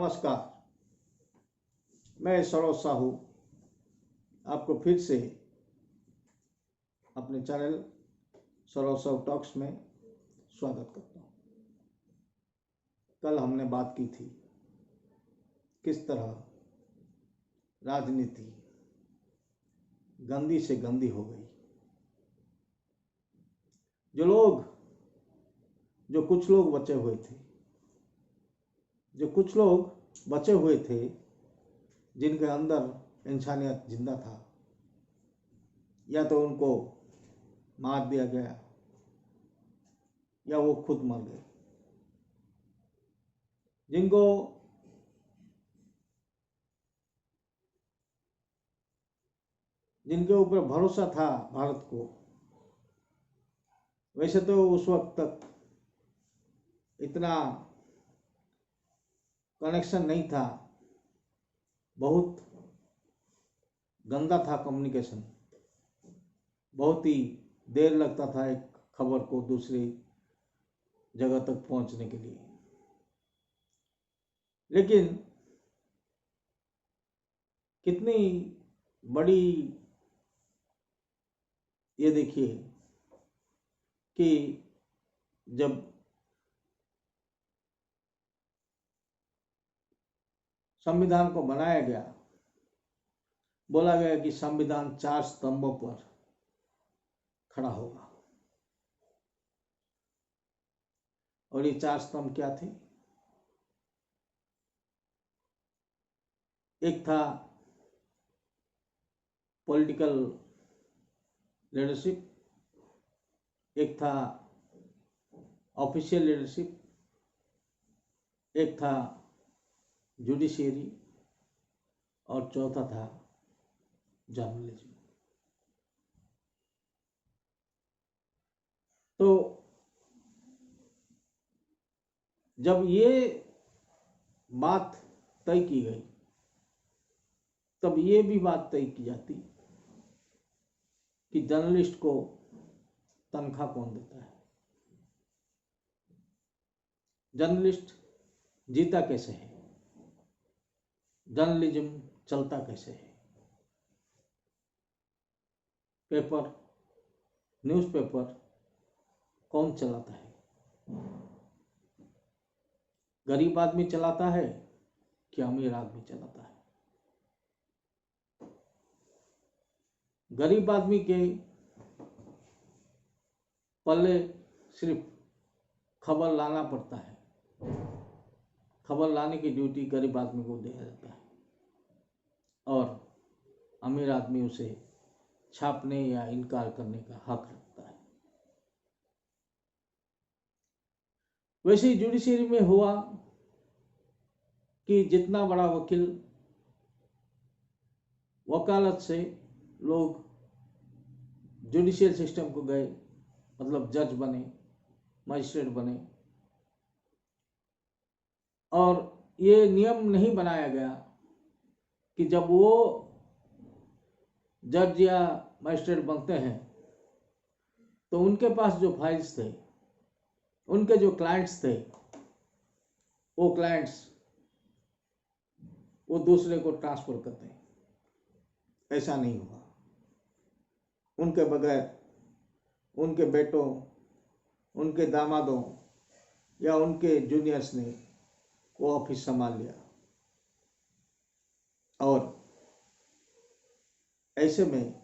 नमस्कार, मैं सरोज साहू आपको फिर से अपने चैनल सरोज साहू टॉक्स में स्वागत करता हूँ। कल हमने बात की थी किस तरह राजनीति गंदी से गंदी हो गई। जो कुछ लोग बचे हुए थे जिनके अंदर इंसानियत जिंदा था, या तो उनको मार दिया गया या वो खुद मर गए। जिनके ऊपर भरोसा था भारत को, वैसे तो उस वक्त तक इतना कनेक्शन नहीं था, बहुत गंदा था कम्युनिकेशन, बहुत ही देर लगता था एक खबर को दूसरी जगह तक पहुंचने के लिए। लेकिन कितनी बड़ी ये देखिए कि जब संविधान को बनाया गया, बोला गया कि संविधान 4 स्तंभों पर खड़ा होगा, और ये 4 स्तंभ क्या थे? एक था पॉलिटिकल लीडरशिप, एक था ऑफिशियल लीडरशिप, एक था जुडिशियरी, और चौथा था जर्नलिज्म। तो जब ये बात तय की गई, तब ये भी बात तय की जाती कि जर्नलिस्ट को तनख्वाह कौन देता है, जर्नलिस्ट जीता कैसे है, जर्नलिज्म चलता कैसे है, न्यूज़पेपर कौन चलाता है, गरीब आदमी चलाता है कि अमीर आदमी चलाता है? गरीब आदमी के पल्ले सिर्फ खबर लाना पड़ता है, खबर लाने की ड्यूटी गरीब आदमी को दिया जाता है, और अमीर आदमी उसे छापने या इनकार करने का हक रखता है। वैसे ही जुडिशरी में हुआ कि जितना बड़ा वकील, वकालत से लोग जुडिशियल सिस्टम को गए, मतलब जज बने, मजिस्ट्रेट बने, और ये नियम नहीं बनाया गया कि जब वो जज या मजिस्ट्रेट बनते हैं तो उनके पास जो फाइल्स थे, उनके जो क्लाइंट्स थे, वो क्लाइंट्स वो दूसरे को ट्रांसफर करते हैं। ऐसा नहीं हुआ। उनके बगैर उनके बेटों, उनके दामादों या उनके जूनियर्स ने वो ऑफिस संभाल लिया, और ऐसे में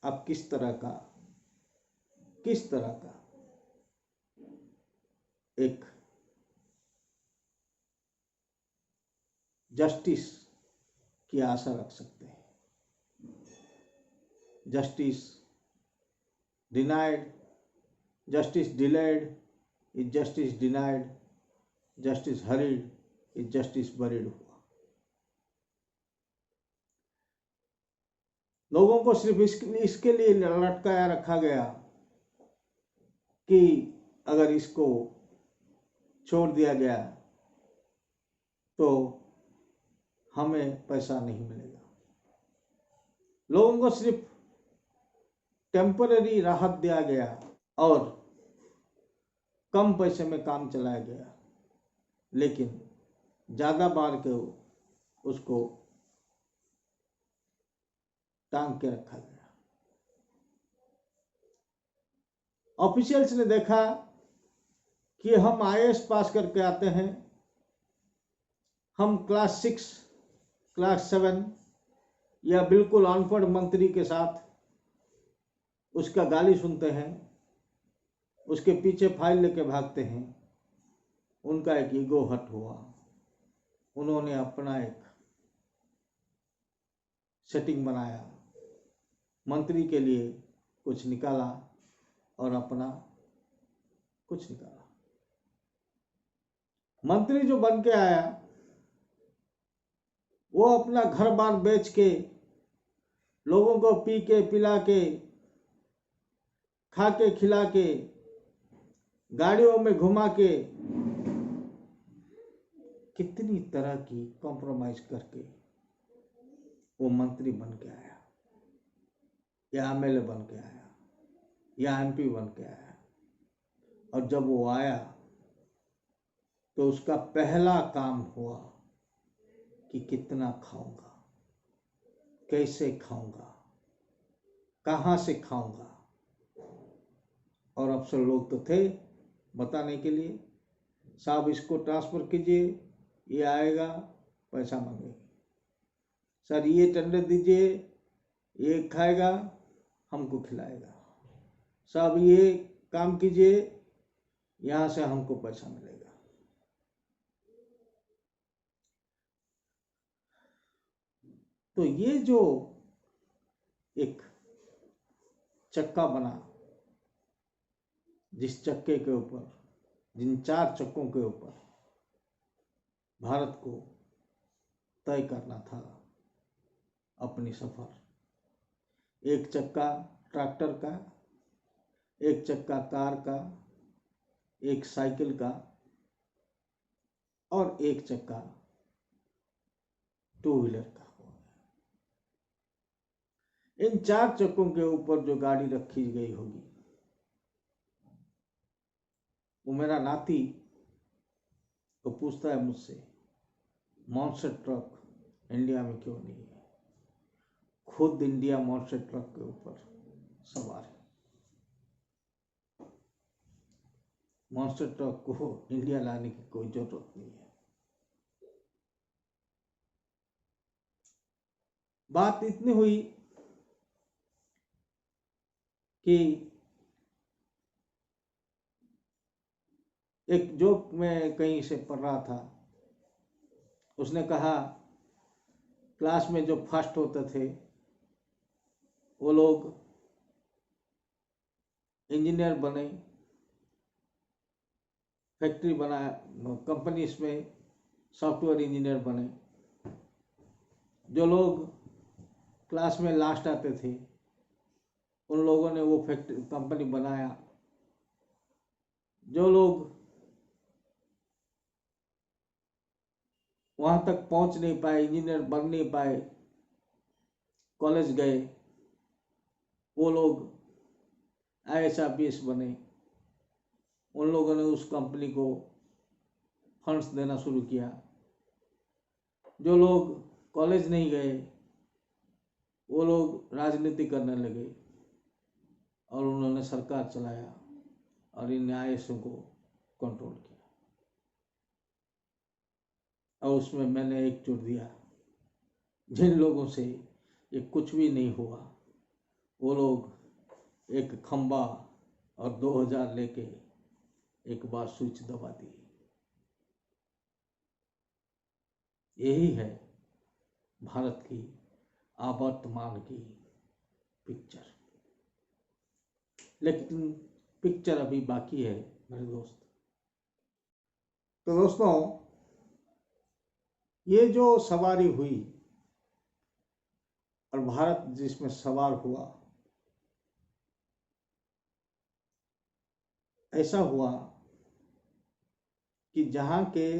आप किस तरह का एक जस्टिस की आशा रख सकते हैं? Justice denied, justice delayed is justice denied, justice hurried is justice buried हुआ। लोगों को सिर्फ इसके लिए लटकाया रखा गया कि अगर इसको छोड़ दिया गया तो हमें पैसा नहीं मिलेगा। लोगों को सिर्फ टेम्पररी राहत दिया गया और कम पैसे में काम चलाया गया, लेकिन ज्यादा बार के उसको टांग के रखा गया। ऑफिशियल्स ने देखा कि हम आईएएस पास करके आते हैं, हम क्लास 6 क्लास 7 या बिल्कुल अनपढ़ मंत्री के साथ उसका गाली सुनते हैं, उसके पीछे फाइल लेके भागते हैं। उनका एक ईगो हट हुआ, उन्होंने अपना एक सेटिंग बनाया, मंत्री के लिए कुछ निकाला और अपना कुछ निकाला। मंत्री जो बन के आया वो अपना घर बार बेच के, लोगों को पी के पिला के, खा के खिला के, गाड़ियों में घुमा के, कितनी तरह की कॉम्प्रोमाइज करके वो मंत्री बन के आया, या एमएलए बन के आया, या एमपी बन के आया। और जब वो आया तो उसका पहला काम हुआ कि कितना खाऊंगा, कैसे खाऊंगा, कहाँ से खाऊंगा। और अफसर लोग तो थे बताने के लिए, साहब इसको ट्रांसफर कीजिए, ये आएगा, पैसा मांगेगा, सर ये टेंडर दीजिए, ये खाएगा, हमको खिलाएगा, साहब ये काम कीजिए, यहाँ से हमको पैसा मिलेगा। तो ये जो एक चक्का बना, जिस चक्के के ऊपर, जिन 4 चक्कों के ऊपर भारत को तय करना था अपनी सफर, एक चक्का ट्रैक्टर का, एक चक्का कार का, एक साइकिल का और एक चक्का 2 व्हीलर का। इन 4 चक्कों के ऊपर जो गाड़ी रखी गई होगी, वो मेरा नाती तो पूछता है मुझसे, मॉन्स्टर ट्रक इंडिया में क्यों नहीं है? खुद इंडिया मॉन्स्टर ट्रक के ऊपर सवार है। मॉन्स्टर ट्रक को इंडिया लाने की कोई जरूरत नहीं है। बात इतनी हुई कि एक जोक में कहीं से पढ़ रहा था, उसने कहा क्लास में जो फर्स्ट होते थे वो लोग इंजीनियर बने, फैक्ट्री बनाया, कंपनीज में सॉफ्टवेयर इंजीनियर बने। जो लोग क्लास में लास्ट आते थे उन लोगों ने वो फैक्ट्री कंपनी बनाया। जो लोग वहां तक पहुंच नहीं पाए, इंजीनियर बन नहीं पाए, कॉलेज गए, वो लोग IAS बने। उन लोगों ने उस कंपनी को फंड्स देना शुरू किया। जो लोग कॉलेज नहीं गए वो लोग राजनीति करने लगे और उन्होंने सरकार चलाया और इन IAS को कंट्रोल किया। और उसमें मैंने एक जोड़ दिया, जिन लोगों से ये कुछ भी नहीं हुआ वो लोग एक खंबा और 2000 लेके एक बार स्विच दबा दी। यही है भारत की आवर्तमान की पिक्चर। लेकिन पिक्चर अभी बाकी है मेरे दोस्त। तो दोस्तों, ये जो सवारी हुई और भारत जिसमें सवार हुआ, ऐसा हुआ कि जहां के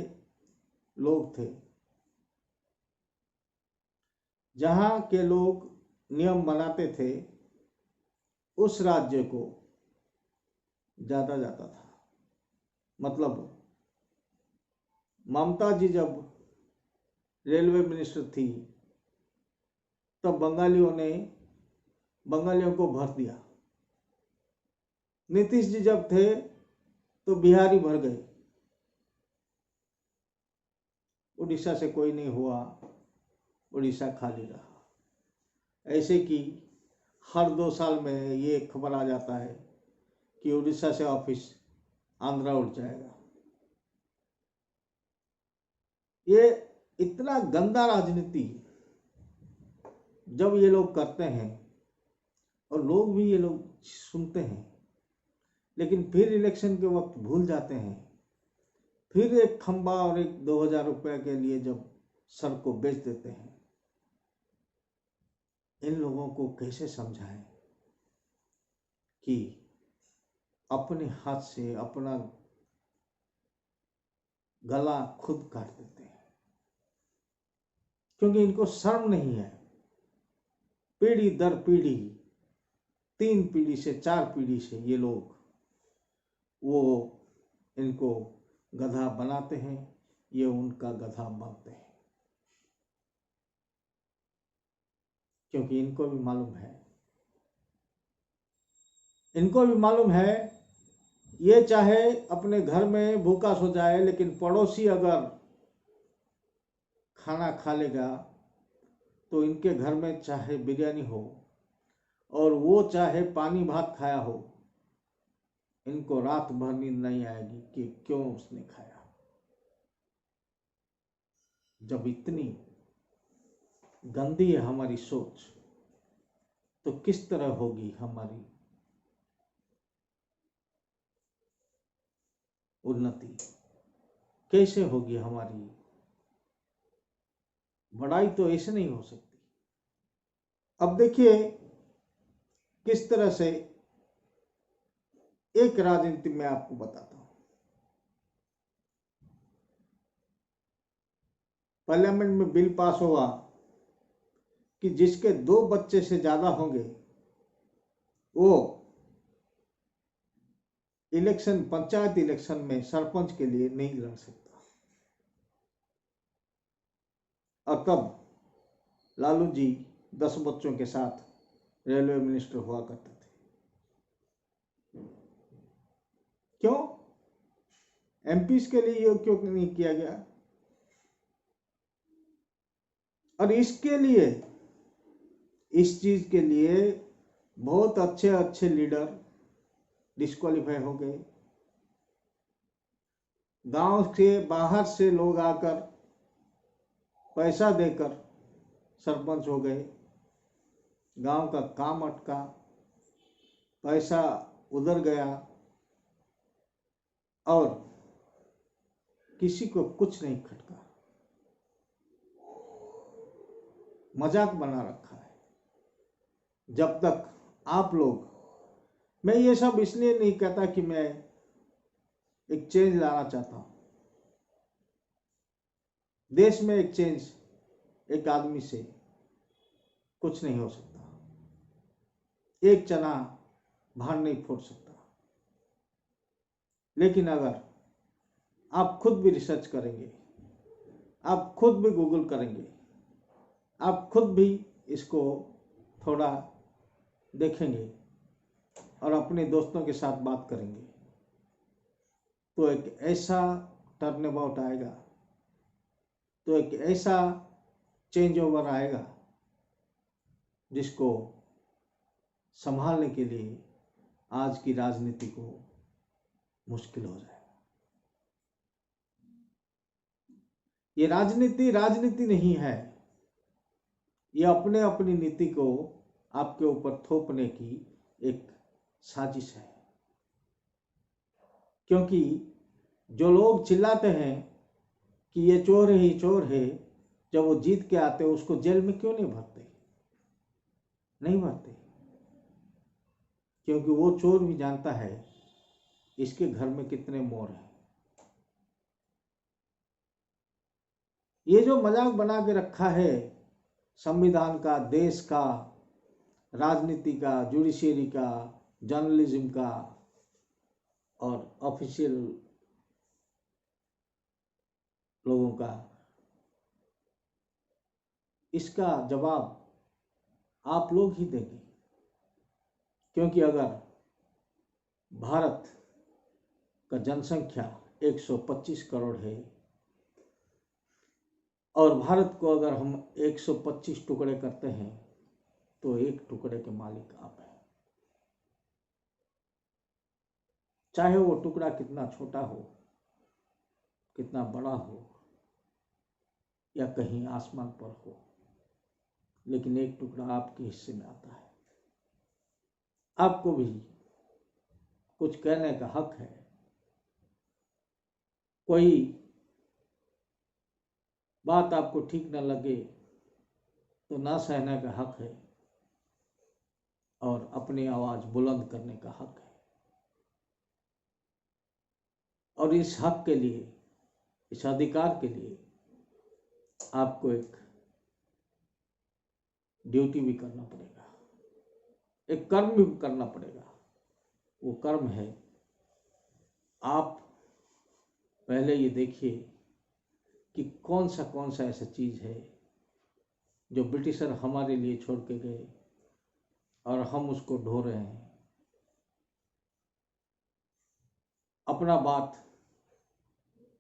लोग थे, जहां के लोग नियम बनाते थे, उस राज्य को ज्यादा जाता था। मतलब ममता जी जब रेलवे मिनिस्टर थी, तब बंगालियों को भर दिया। नीतीश जी जब थे तो बिहारी भर गए। उड़ीसा से कोई नहीं हुआ, उड़ीसा खाली रहा। ऐसे कि हर 2 साल में ये खबर आ जाता है कि उड़ीसा से ऑफिस आंध्रा उठ जाएगा। ये इतना गंदा राजनीति जब ये लोग करते हैं और लोग भी ये लोग सुनते हैं, लेकिन फिर इलेक्शन के वक्त भूल जाते हैं। फिर एक खंबा और एक 2000 रुपये के लिए जब सर को बेच देते हैं। इन लोगों को कैसे समझाएं कि अपने हाथ से अपना गला खुद काट देते हैं, क्योंकि इनको शर्म नहीं है। पीढ़ी दर पीढ़ी, 3 पीढ़ी से 4 पीढ़ी से ये लोग वो इनको गधा बनाते हैं, ये उनका गधा बनते हैं। क्योंकि इनको भी मालूम है, ये चाहे अपने घर में भूखा सो जाए, लेकिन पड़ोसी अगर खाना खा लेगा तो इनके घर में चाहे बिरयानी हो और वो चाहे पानी भात खाया हो, इनको रात भर नींद नहीं आएगी कि क्यों उसने खाया। जब इतनी गंदी है हमारी सोच, तो किस तरह होगी हमारी उन्नति, कैसे होगी हमारी बढ़ाई? तो ऐसे नहीं हो सकती। अब देखिए किस तरह से एक राजनीति में आपको बताता हूं। पार्लियामेंट में बिल पास हुआ कि जिसके 2 बच्चे से ज्यादा होंगे वो पंचायत इलेक्शन में सरपंच के लिए नहीं लड़ सकता। और तब लालू जी 10 बच्चों के साथ रेलवे मिनिस्टर हुआ करते थे। क्यों? एमपीज के लिए ये क्यों नहीं किया गया? और इस चीज के लिए बहुत अच्छे अच्छे लीडर डिस्क्वालीफाई हो गए। गांव के बाहर से लोग आकर पैसा देकर सरपंच हो गए। गांव का काम अटका, पैसा उधर गया और किसी को कुछ नहीं खटका। मजाक बना रखा है। जब तक आप लोग, मैं ये सब इसलिए नहीं कहता कि मैं एक चेंज लाना चाहता हूं। देश में एक चेंज एक आदमी से कुछ नहीं हो सकता। एक चना भार नहीं फोड़ सकता। लेकिन अगर आप खुद भी रिसर्च करेंगे, आप खुद भी गूगल करेंगे, आप खुद भी इसको थोड़ा देखेंगे और अपने दोस्तों के साथ बात करेंगे, तो एक ऐसा टर्न अबाउट आएगा, तो एक ऐसा चेंज ओवर आएगा जिसको संभालने के लिए आज की राजनीति को मुश्किल हो जाएगा। ये राजनीति नहीं है, ये अपनी नीति को आपके ऊपर थोपने की एक साजिश है। क्योंकि जो लोग चिल्लाते हैं कि ये चोर है, ये चोर है, जब वो जीत के आते उसको जेल में क्यों नहीं भरते? क्योंकि वो चोर भी जानता है इसके घर में कितने मोर हैं। ये जो मजाक बना के रखा है संविधान का, देश का, राजनीति का, जुडिशियरी का, जर्नलिज्म का और ऑफिशियल लोगों का, इसका जवाब आप लोग ही देंगे, क्योंकि अगर भारत का जनसंख्या 125 करोड़ है और भारत को अगर हम 125 टुकड़े करते हैं तो एक टुकड़े के मालिक आप हैं। चाहे वो टुकड़ा कितना छोटा हो, कितना बड़ा हो या कहीं आसमान पर हो, लेकिन एक टुकड़ा आपके हिस्से में आता है। आपको भी कुछ कहने का हक है। कोई बात आपको ठीक न लगे तो ना सहने का हक है और अपनी आवाज बुलंद करने का हक है। और इस हक के लिए, इस अधिकार के लिए आपको एक ड्यूटी भी करना पड़ेगा, एक कर्म भी करना पड़ेगा। वो कर्म है, आप पहले ये देखिए कि कौन सा ऐसा चीज है जो ब्रिटिशर हमारे लिए छोड़ के गए और हम उसको ढो रहे हैं। अपना बात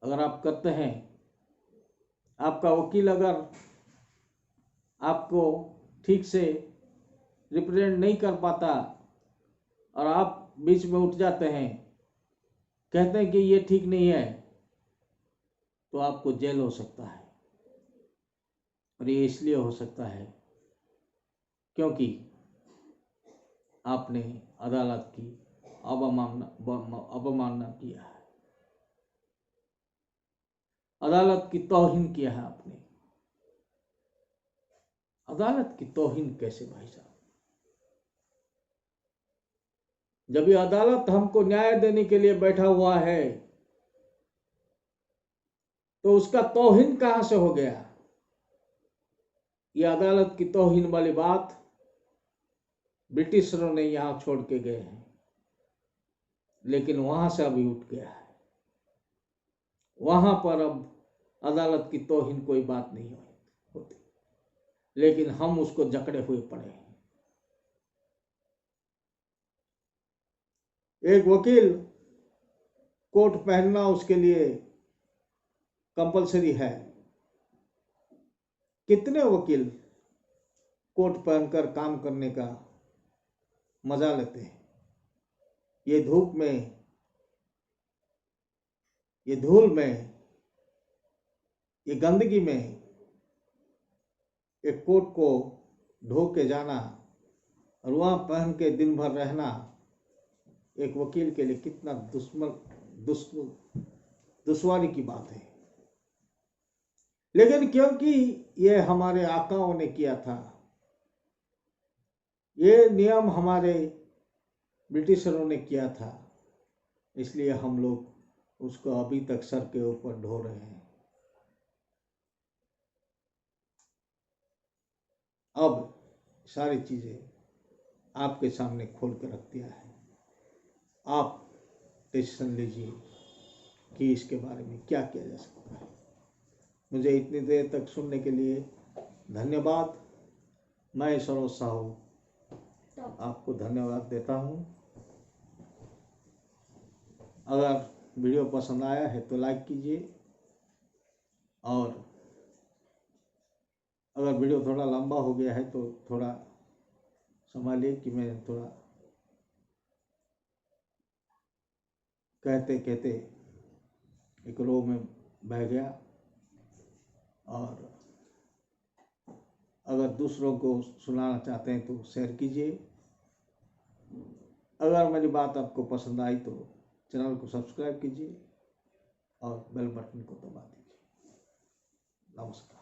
अगर आप करते हैं, आपका वकील अगर आपको ठीक से रिप्रेजेंट नहीं कर पाता और आप बीच में उठ जाते हैं, कहते हैं कि ये ठीक नहीं है, तो आपको जेल हो सकता है। और ये इसलिए हो सकता है क्योंकि आपने अदालत की अवमानना किया है, अदालत की तौहीन किया है आपने। अदालत की तौहीन कैसे भाई साहब? जब ये अदालत हमको न्याय देने के लिए बैठा हुआ है तो उसका तौहीन कहां से हो गया? ये अदालत की तौहीन वाली बात ब्रिटिशरों ने यहां छोड़ के गए हैं, लेकिन वहां से अभी उठ गया है। वहां पर अब अदालत की तौहीन कोई बात नहीं होती, लेकिन हम उसको जकड़े हुए पड़े हैं। एक वकील कोट पहनना उसके लिए कंपलसरी है। कितने वकील कोट पहनकर काम करने का मजा लेते हैं? ये धूप में, ये धूल में, ये गंदगी में एक कोट को ढो के जाना और वहां पहन के दिन भर रहना एक वकील के लिए कितना दुश्वारी की बात है। लेकिन क्योंकि ये हमारे आकाओं ने किया था, ये नियम हमारे ब्रिटिशरों ने किया था, इसलिए हम लोग उसको अभी तक सर के ऊपर ढो रहे हैं। अब सारी चीजें आपके सामने खोल कर रख दिया है। आप डिसीजन लीजिए कि इसके बारे में क्या किया जा सकता है। मुझे इतनी देर तक सुनने के लिए धन्यवाद। मैं सरोज साहू आपको धन्यवाद देता हूँ। अगर वीडियो पसंद आया है तो लाइक कीजिए, और अगर वीडियो थोड़ा लंबा हो गया है तो थोड़ा संभालिए कि मैं थोड़ा कहते कहते एक रो में बह गया। और अगर दूसरों को सुनाना चाहते हैं तो शेयर कीजिए। अगर मेरी बात आपको पसंद आई तो चैनल को सब्सक्राइब कीजिए और बेल बटन को दबा दीजिए। नमस्कार।